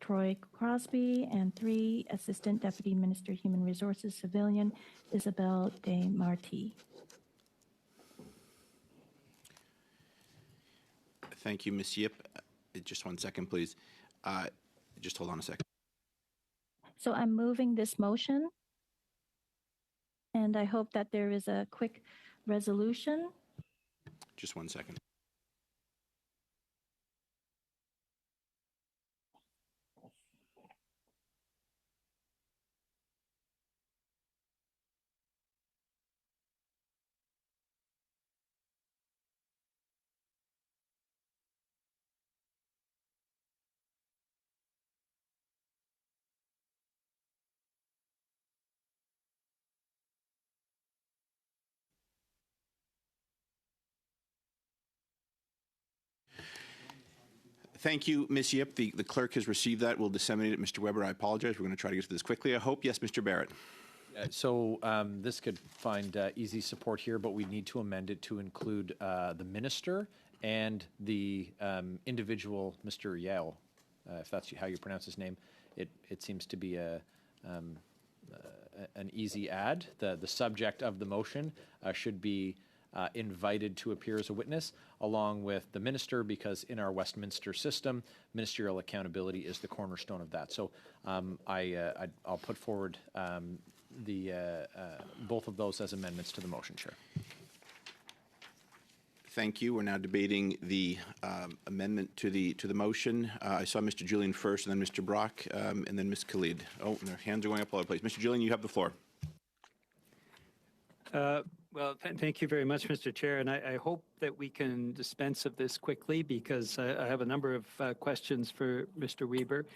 Troy Crosby, and 3, Assistant Deputy Minister, Human Resources, Civilian, Isabel De Marti. Thank you, Ms. Yip. Just 1 second, please. Just hold on a second. So I'm moving this motion, and I hope that there is a quick resolution. Just 1 second. Thank you, Ms. Yip. The clerk has received that. We'll disseminate it. Mr. Weber, I apologize. We're going to try to get through this quickly, I hope. Yes, Mr. Barrett. This could find easy support here, but we need to amend it to include the minister and the individual, Mr. Yao, if that's how you pronounce his name. It seems to be an easy add. The subject of the motion should be invited to appear as a witness, along with the minister, because in our Westminster system, ministerial accountability is the cornerstone of that. So I'll put forward both of those as amendments to the motion, Chair. Thank you. We're now debating the amendment to the motion. I saw Mr. Julian first, and then Mr. Brock, and then Ms. Khalid. Oh, and their hands are going up all over the place. Mr. Julian, you have the floor. Well, thank you very much, Mr. Chair, and I hope that we can dispense of this quickly, because I have a number of questions for Mr. Weber,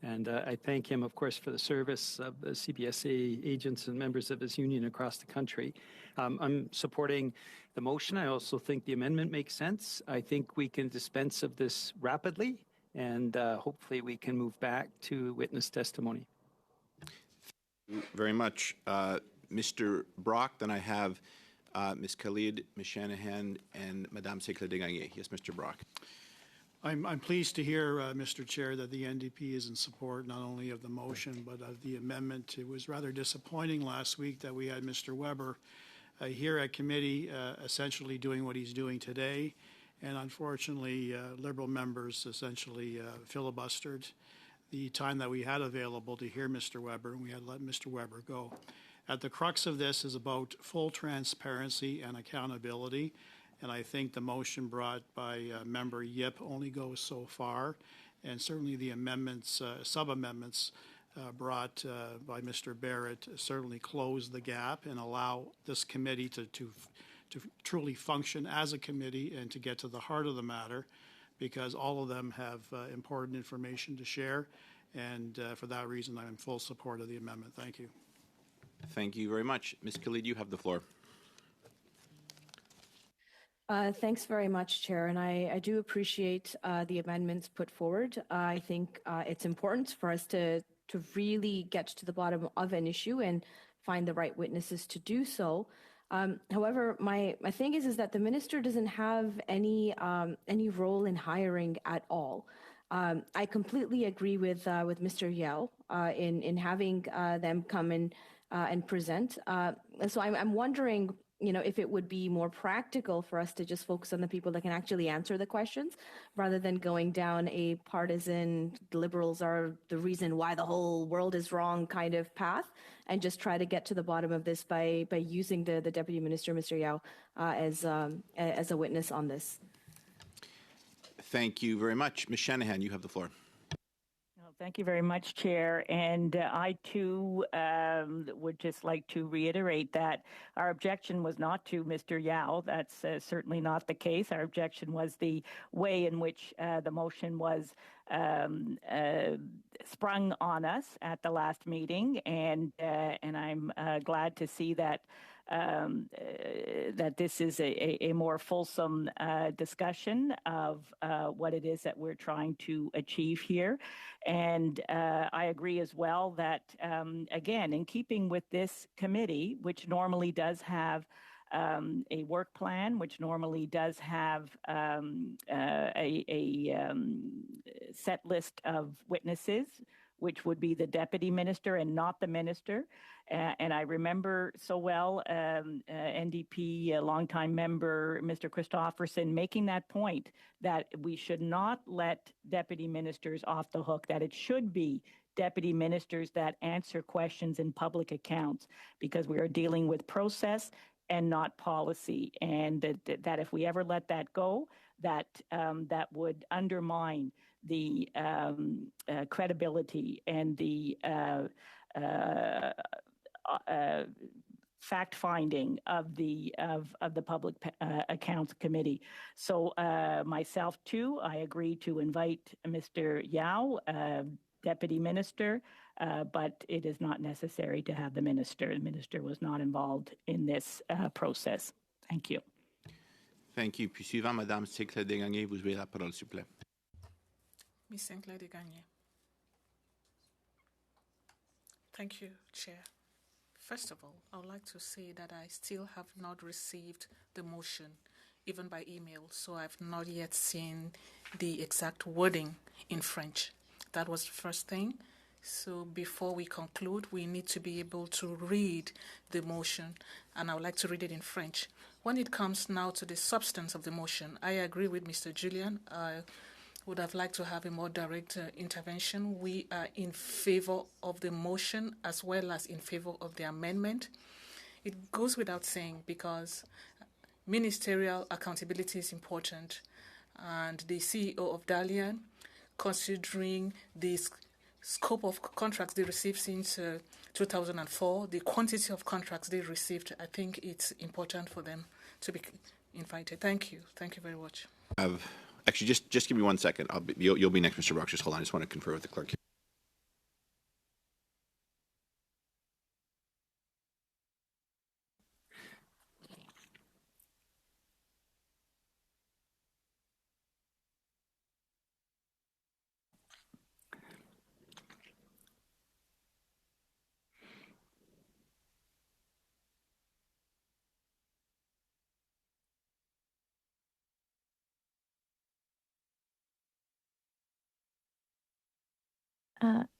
and I thank him, of course, for the service of the CBSA agents and members of his union across the country. I'm supporting the motion. I also think the amendment makes sense. I think we can dispense of this rapidly, and hopefully we can move back to witness testimony. Thank you very much. Mr. Brock, then I have Ms. Khalid, Ms. Shanahan, and Madame Secla de Gagné. Yes, Mr. Brock. I'm pleased to hear, Mr. Chair, that the NDP is in support not only of the motion but of the amendment. It was rather disappointing last week that we had Mr. Weber here at committee essentially doing what he's doing today, and unfortunately Liberal members essentially filibustered the time that we had available to hear Mr. Weber, and we had to let Mr. Weber go. At the crux of this is about full transparency and accountability, and I think the motion brought by Member Yip only goes so far, and certainly the amendments, sub-amendments brought by Mr. Barrett certainly close the gap and allow this committee to truly function as a committee and to get to the heart of the matter, because all of them have important information to share, and for that reason I'm in full support of the amendment. Thank you. Thank you very much. Ms. Khalid, you have the floor. Thanks very much, Chair, and I do appreciate the amendments put forward. I think it's important for us to really get to the bottom of an issue and find the right witnesses to do so. However, my thing is that the minister doesn't have any role in hiring at all. I completely agree with Mr. Yao in having them come in and present. So I'm wondering, if it would be more practical for us to just focus on the people that can actually answer the questions, rather than going down a partisan, Liberals are the reason why the whole world is wrong kind of path, and just try to get to the bottom of this by using the Deputy Minister, Mr. Yao, as a witness on this. Thank you very much. Ms. Shanahan, you have the floor. Thank you very much, Chair. And I, too, would just like to reiterate that our objection was not to Mr. Yao. That's certainly not the case. Our objection was the way in which the motion was sprung on us at the last meeting. And I'm glad to see that that this is a more fulsome discussion of what it is that we're trying to achieve here. And I agree as well that, again, in keeping with this committee, which normally does have a work plan, which normally does have a set list of witnesses, which would be the deputy minister and not the minister. And I remember so well NDP, a longtime member, Mr. Christofferson, making that point that we should not let deputy ministers off the hook, that it should be deputy ministers that answer questions in public accounts, because we are dealing with process and not policy. And that if we ever let that go, that would undermine the credibility and the fact-finding of the Public Accounts Committee. So myself too, I agree to invite Mr. Yao, Deputy Minister, but it is not necessary to have the minister. The minister was not involved in this process. Thank you. Thank you. Puis suivant, Madame Sinclair-Desgagnés, vous avez la parole, s'il vous plaît. Ms. Sinclair-Desgagnés. Thank you, Chair. First of all, I would like to say that I still have not received the motion, even by email, so I've not yet seen the exact wording in French. That was the first thing. So before we conclude, we need to be able to read the motion, and I would like to read it in French. When it comes now to the substance of the motion, I agree with Mr. Julian. I would have liked to have a more direct intervention. We are in favor of the motion as well as in favor of the amendment. It goes without saying, because ministerial accountability is important, and the CEO of Dalian, considering the scope of contracts they received since 2004, the quantity of contracts they received, I think it's important for them to be invited. Thank you. Thank you very much. Actually, just give me 1 second. You'll be next, Mr. Brock. Just hold on. I just want to confer with the clerk.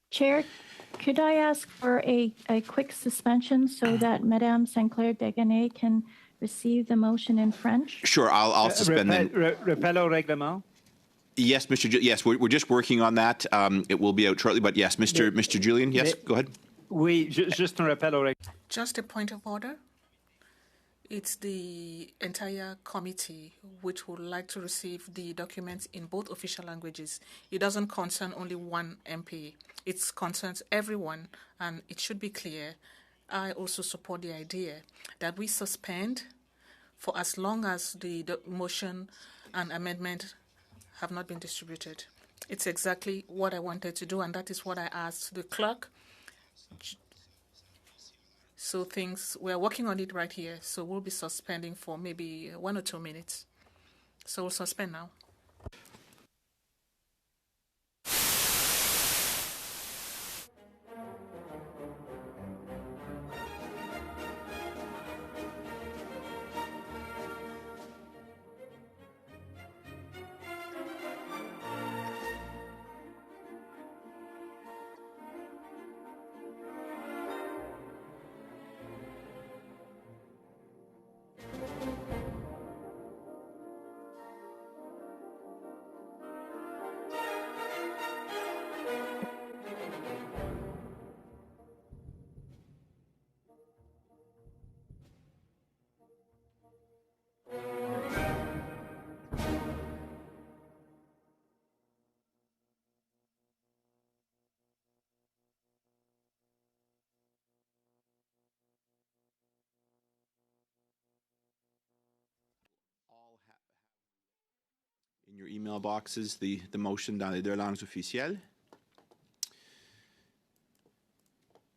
Chair, could I ask for a quick suspension so that Madame Sinclair-Desgagnés can receive the motion in French? Sure, I'll suspend then. Rappel au règlement. Yes, Mr. Yes, we're just working on that. It will be out shortly, but yes, Mr. Julian, yes, go ahead. Oui, juste un rappel au règlement. Just a point of order. It's the entire committee which would like to receive the documents in both official languages. It doesn't concern only one MP. It concerns everyone, and it should be clear. I also support the idea that we suspend for as long as the motion and amendment have not been distributed. It's exactly what I wanted to do, and that is what I asked the clerk. So we're working on it right here. So we'll be suspending for maybe 1 or 2 minutes. So we'll suspend now. In your email boxes, the motion dans les deux langues officielles.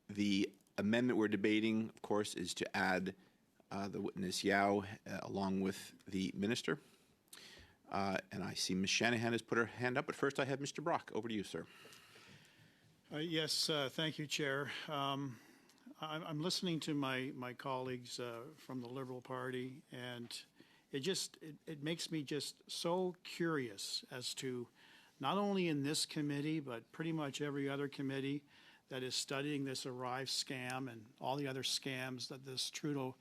The amendment we're debating, of course, is to add the witness Yao along with the minister. And I see Ms. Shanahan has put her hand up, but first I have Mr. Brock. Over to you, sir. Yes, thank you, Chair. I'm listening to my colleagues from the Liberal Party, and it makes me just so curious as to not only in this committee, but pretty much every other committee that is studying this Arrive scam and all the other scams that this Trudeau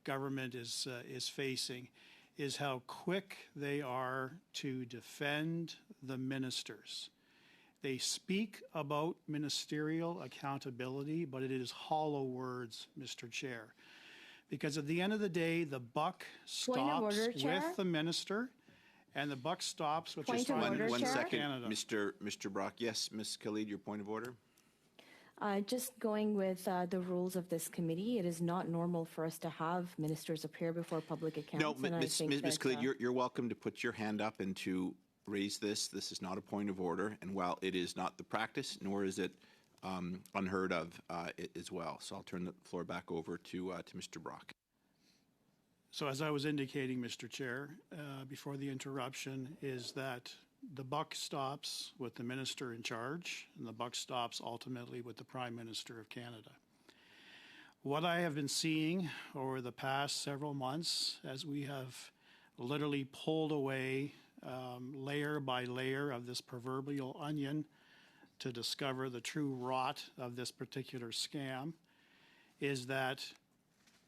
government is facing, is how quick they are to defend the ministers. They speak about ministerial accountability, but it is hollow words, Mr. Chair. Because at the end of the day, the buck stops with the minister, and the buck stops with just One second, Canada. Mr. Brock. Yes, Ms. Khalid, your point of order. Just going with the rules of this committee, it is not normal for us to have ministers appear before public accounts. No, Ms. Khalid, you're welcome to put your hand up and to raise this. This is not a point of order, and while it is not the practice, nor is it unheard of as well. So I'll turn the floor back over to Mr. Brock. So as I was indicating, Mr. Chair, before the interruption, is that the buck stops with the minister in charge, and the buck stops ultimately with the Prime Minister of Canada. What I have been seeing over the past several months, as we have literally pulled away layer by layer of this proverbial onion to discover the true rot of this particular scam, is that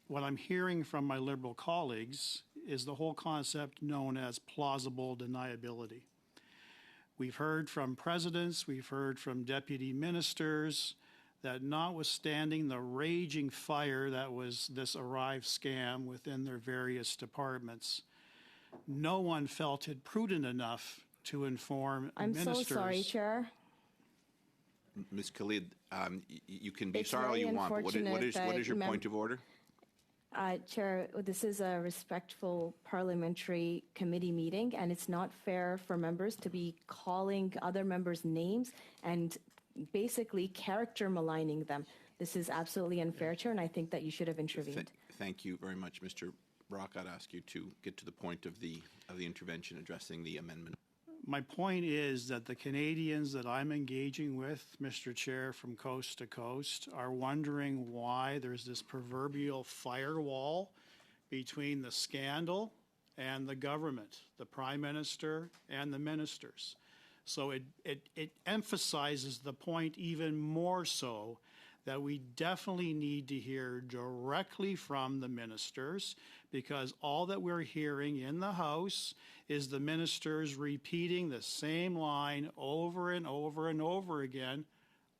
what I'm hearing from my Liberal colleagues is the whole concept known as plausible deniability. We've heard from presidents, we've heard from deputy ministers that notwithstanding the raging fire that was this Arrive scam within their various departments, no one felt it prudent enough to inform ministers. I'm so sorry, Chair. Ms. Khalid, you can be It's sorry all very you want, but what is your unfortunate point of order? Chair, this is a respectful parliamentary committee meeting, and it's not fair for members to be calling other members' names and basically character maligning them. This is absolutely unfair, Chair, and I think that you should have intervened. Thank you very much, Mr. Brock. I'd ask you to get to the point of the intervention addressing the amendment. My point is that the Canadians that I'm engaging with, Mr. Chair, from coast to coast, are wondering why there's this proverbial firewall between the scandal and the government, the Prime Minister and the ministers. So it emphasizes the point even more so that we definitely need to hear directly from the ministers, because all that we're hearing in the House is the ministers repeating the same line over and over and over again.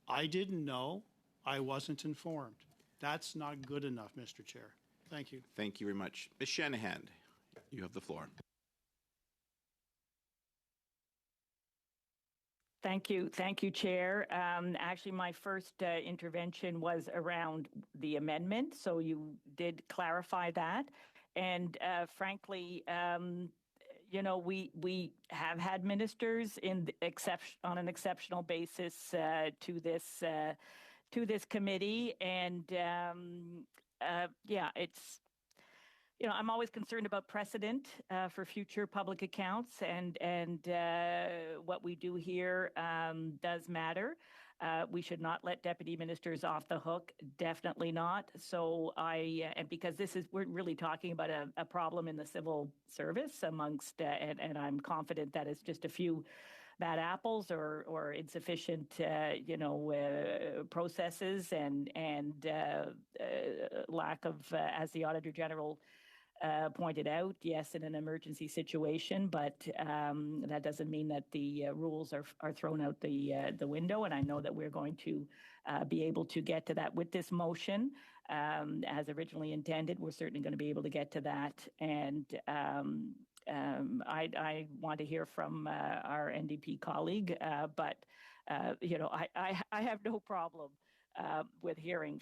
I didn't know, I wasn't informed. That's not good enough, Mr. Chair. Thank you. Thank you very much. Ms. Shanahan, you have the floor. Thank you, Chair. Actually, my first intervention was around the amendment, so you did clarify that. And frankly, you know, we have had ministers on an exceptional basis to this committee, and yeah, it's. You know, I'm always concerned about precedent for future public accounts, and what we do here does matter. We should not let deputy ministers off the hook, definitely not. So and because we're really talking about a problem in the civil service amongst, and I'm confident that it's just a few bad apples or insufficient, processes and lack of, as the Auditor General pointed out, yes, in an emergency situation, but that doesn't mean that the rules are thrown out the window. And I know that we're going to be able to get to that with this motion as originally intended. We're certainly going to be able to get to that. And I want to hear from our NDP colleague, but you know, I have no problem with hearing